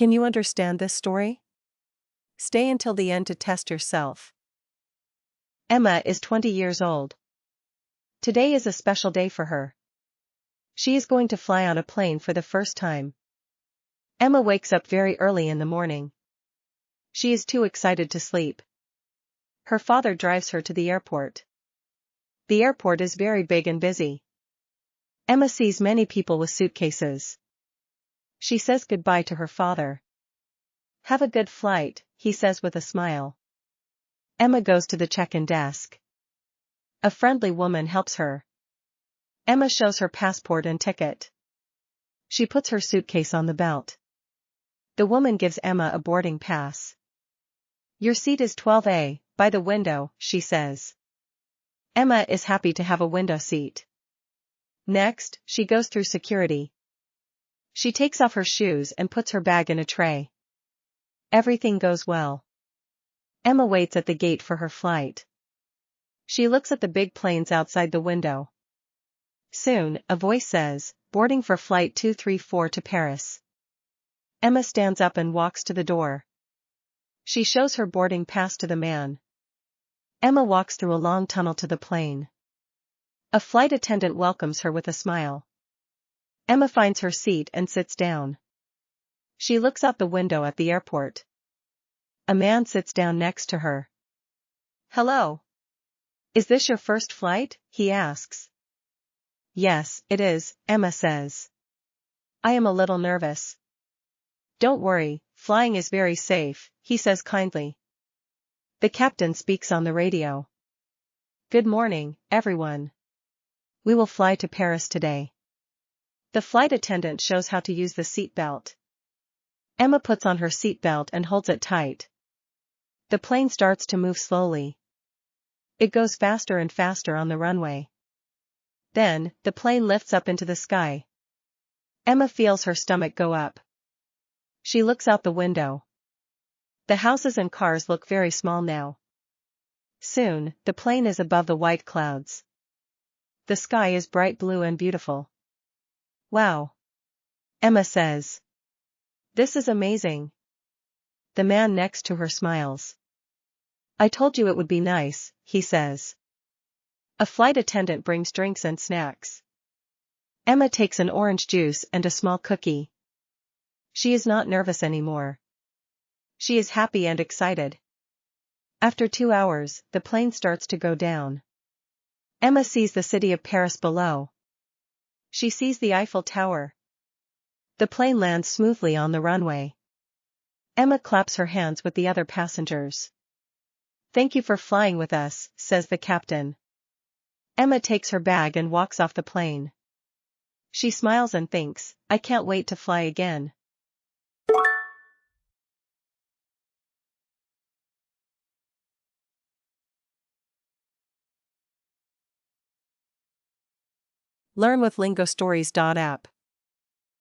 Can you understand this story? Stay until the end to test yourself. Emma is 20 years old. Today is a special day for her. She is going to fly on a plane for the first time. Emma wakes up very early in the morning. She is too excited to sleep. Her father drives her to the airport. The airport is very big and busy. Emma sees many people with suitcases. She says goodbye to her father. Have a good flight, he says with a smile. Emma goes to the check-in desk. A friendly woman helps her. Emma shows her passport and ticket. She puts her suitcase on the belt. The woman gives Emma a boarding pass. Your seat is 12A, by the window, she says. Emma is happy to have a window seat. Next, she goes through security. She takes off her shoes and puts her bag in a tray. Everything goes well. Emma waits at the gate for her flight. She looks at the big planes outside the window. Soon, a voice says, boarding for flight 234 to Paris. Emma stands up and walks to the door. She shows her boarding pass to the man. Emma walks through a long tunnel to the plane. A flight attendant welcomes her with a smile. Emma finds her seat and sits down. She looks out the window at the airport. A man sits down next to her. Hello. Is this your first flight? He asks. Yes, it is, Emma says. I am a little nervous. Don't worry, flying is very safe, he says kindly. The captain speaks on the radio. Good morning, everyone. We will fly to Paris today. The flight attendant shows how to use the seat belt. Emma puts on her seat belt and holds it tight. The plane starts to move slowly. It goes faster and faster on the runway. Then, the plane lifts up into the sky. Emma feels her stomach go up. She looks out the window. The houses and cars look very small now. Soon, the plane is above the white clouds. The sky is bright blue and beautiful. Wow! Emma says. This is amazing. The man next to her smiles. I told you it would be nice, he says. A flight attendant brings drinks and snacks. Emma takes an orange juice and a small cookie. She is not nervous anymore. She is happy and excited. After 2 hours, the plane starts to go down. Emma sees the city of Paris below. She sees the Eiffel Tower. The plane lands smoothly on the runway. Emma claps her hands with the other passengers. Thank you for flying with us, says the captain. Emma takes her bag and walks off the plane. She smiles and thinks, I can't wait to fly again. Learn with LingoStories.app.